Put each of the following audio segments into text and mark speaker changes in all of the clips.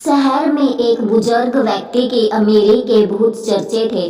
Speaker 1: शहर में एक बुजुर्ग व्यक्ति की अमीरी के बहुत चर्चे थे।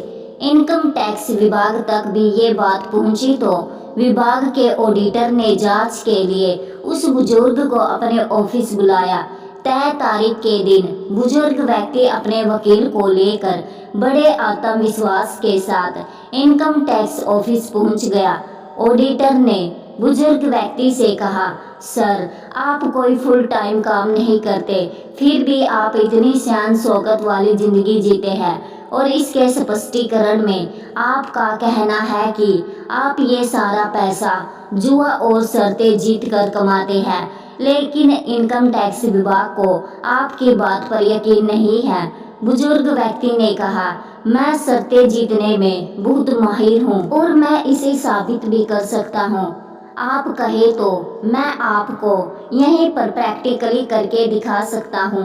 Speaker 1: इनकम टैक्स विभाग तक भी ये बात पहुंची तो विभाग के ऑडिटर ने जांच के लिए उस बुजुर्ग को अपने ऑफिस बुलाया। तय तारीख के दिन बुजुर्ग व्यक्ति अपने वकील को लेकर बड़े आत्मविश्वास के साथ इनकम टैक्स ऑफिस पहुंच गया। ऑडिटर ने बुजुर्ग व्यक्ति से कहा, सर, आप कोई फुल टाइम काम नहीं करते, फिर भी आप इतनी शान शौकत वाली जिंदगी जीते हैं और इसके स्पष्टीकरण में आपका कहना है कि आप ये सारा पैसा जुआ और शर्तें जीत कर कमाते हैं, लेकिन इनकम टैक्स विभाग को आपकी बात पर यकीन नहीं है। बुजुर्ग व्यक्ति ने कहा, मैं शर्तें जीतने में बहुत माहिर हूँ और मैं इसे साबित भी कर सकता हूँ। आप कहे तो मैं आपको यहीं पर प्रैक्टिकली करके दिखा सकता हूँ।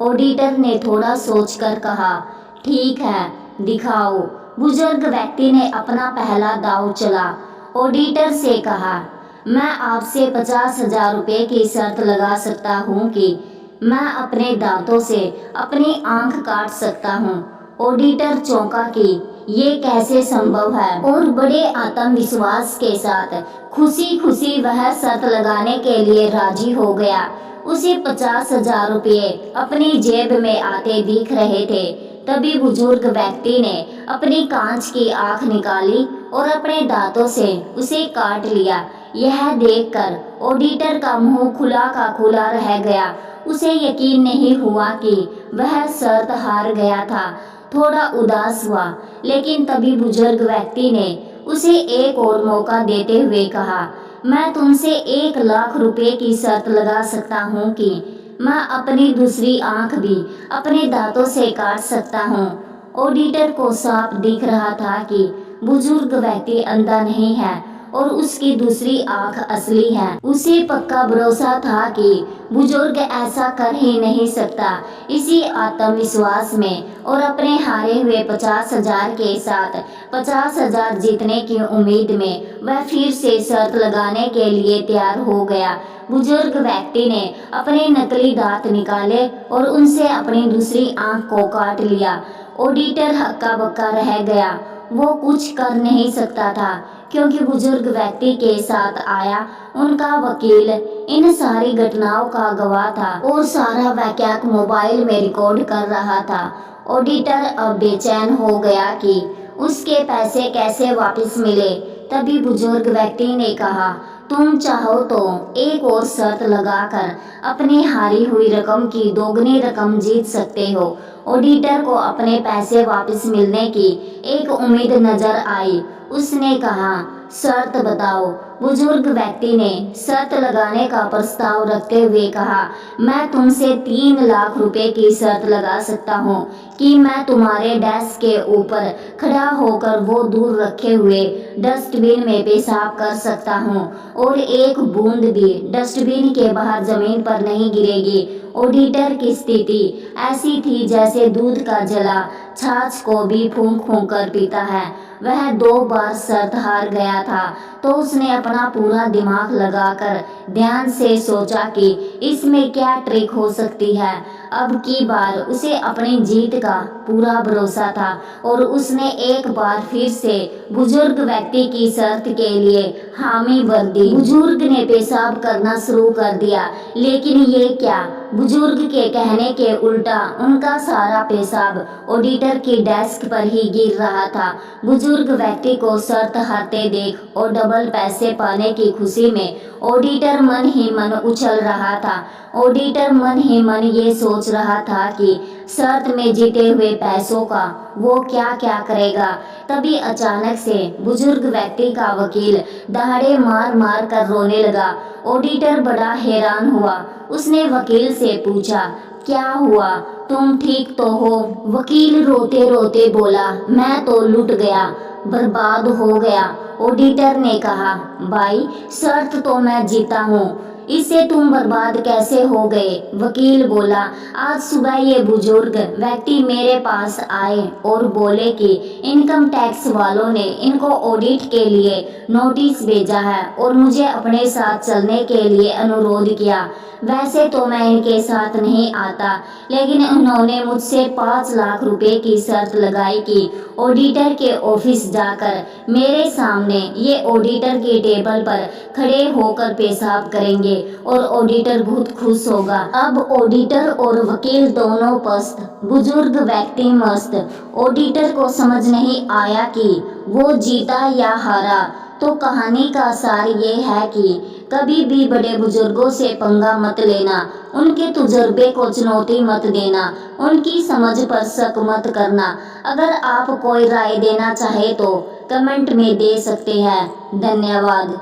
Speaker 1: ऑडिटर ने थोड़ा सोचकर कहा, ठीक है, दिखाओ। बुजुर्ग व्यक्ति ने अपना पहला दांव चला। ऑडिटर से कहा, मैं आपसे 50,000 रुपये की शर्त लगा सकता हूँ कि मैं अपने दांतों से अपनी आंख काट सकता हूँ। ऑडिटर चौंका कि ये कैसे संभव है और बड़े आत्मविश्वास के साथ खुशी खुशी वह शर्त लगाने के लिए राजी हो गया। उसे 50,000 रुपये अपनी जेब में आते दिख रहे थे। तभी बुजुर्ग व्यक्ति ने अपनी कांच की आंख निकाली और अपने दांतों से उसे काट लिया। यह देखकर ऑडिटर का मुंह खुला का खुला रह गया। उसे यकीन नहीं हुआ कि वह शर्त हार गया था। थोड़ा उदास हुआ, लेकिन तभी बुजुर्ग व्यक्ति ने उसे एक और मौका देते हुए कहा, मैं तुमसे 1,00,000 रुपये की शर्त लगा सकता हूँ कि मैं अपनी दूसरी आंख भी अपने दांतों से काट सकता हूँ। ऑडिटर को साफ दिख रहा था कि बुजुर्ग व्यक्ति अंधा नहीं है और उसकी दूसरी आंख असली है। उसे पक्का भरोसा था कि बुजुर्ग ऐसा कर ही नहीं सकता। इसी आत्मविश्वास में और अपने हारे हुए 50,000 के साथ 50,000 जीतने की उम्मीद में वह फिर से शर्त लगाने के लिए तैयार हो गया। बुजुर्ग व्यक्ति ने अपने नकली दांत निकाले और उनसे अपनी दूसरी आंख को काट लिया। ऑडिटर हक्का बक्का रह गया। वो कुछ कर नहीं सकता था क्योंकि बुजुर्ग व्यक्ति के साथ आया उनका वकील इन सारी घटनाओं का गवाह था और सारा वाकया मोबाइल में रिकॉर्ड कर रहा था। ऑडिटर अब बेचैन हो गया कि उसके पैसे कैसे वापस मिले। तभी बुजुर्ग व्यक्ति ने कहा, तुम चाहो तो एक और शर्त लगाकर अपनी हारी हुई रकम की दोगुनी रकम जीत सकते हो। ऑडिटर को अपने पैसे वापस मिलने की एक उम्मीद नजर आई। उसने कहा, शर्त बताओ। बुजुर्ग व्यक्ति ने शर्त लगाने का प्रस्ताव रखते हुए कहा, मैं तुमसे 3,00,000 रुपए की शर्त लगा सकता हूँ कि मैं तुम्हारे डेस्क के ऊपर खड़ा होकर वो दूर रखे हुए डस्टबिन में पेशाब कर सकता हूँ और एक बूंद भी डस्टबिन के बाहर जमीन पर नहीं गिरेगी। ऑडिटर की स्थिति ऐसी थी जैसे दूध का जला छाछ को भी फूंक फूंक कर पीता है। वह 2 बार शर्त हार गया था तो उसने अपना पूरा दिमाग लगाकर ध्यान से सोचा कि इसमें क्या ट्रिक हो सकती है। अब की बार उसे अपनी जीत का पूरा भरोसा था और उसने एक बार फिर से बुजुर्ग व्यक्ति की शर्त के लिए हामी भर दी। बुजुर्ग ने पेशाब करना शुरू कर दिया, लेकिन ये क्या, बुजुर्ग के कहने के उल्टा उनका सारा पेशाब ऑडिटर की डेस्क पर ही गिर रहा था। बुजुर्ग व्यक्ति को शर्त हारते देख और डबल पैसे पाने की खुशी में ऑडिटर मन ही मन उछल रहा था। ऑडिटर मन ही मन ये सोच रहा था कि शर्त में जीते हुए पैसों का वो क्या क्या करेगा। तभी अचानक से बुजुर्ग व्यक्ति का वकील दहाड़े मार मार कर रोने लगा। ऑडिटर बड़ा हैरान हुआ। उसने वकील से पूछा, क्या हुआ, तुम ठीक तो हो? वकील रोते रोते बोला, मैं तो लुट गया, बर्बाद हो गया। ऑडिटर ने कहा, भाई, शर्त तो मैं जीता हूँ, इससे तुम बर्बाद कैसे हो गए? वकील बोला, आज सुबह ये बुजुर्ग व्यक्ति मेरे पास आए और बोले कि इनकम टैक्स वालों ने इनको ऑडिट के लिए नोटिस भेजा है और मुझे अपने साथ चलने के लिए अनुरोध किया। वैसे तो मैं इनके साथ नहीं आता, लेकिन उन्होंने मुझसे 5 लाख रुपए की शर्त लगाई कि ऑडिटर के ऑफिस जाकर मेरे सामने ये ऑडिटर के टेबल पर खड़े होकर पेशाब करेंगे और ऑडिटर बहुत खुश होगा। अब ऑडिटर और वकील दोनों पस्त, बुजुर्ग व्यक्ति मस्त। ऑडिटर को समझ नहीं आया कि वो जीता या हारा। तो कहानी का सार ये है कि कभी भी बड़े बुजुर्गों से पंगा मत लेना, उनके तजुर्बे को चुनौती मत देना, उनकी समझ पर शक मत करना। अगर आप कोई राय देना चाहे तो कमेंट में दे सकते हैं। धन्यवाद।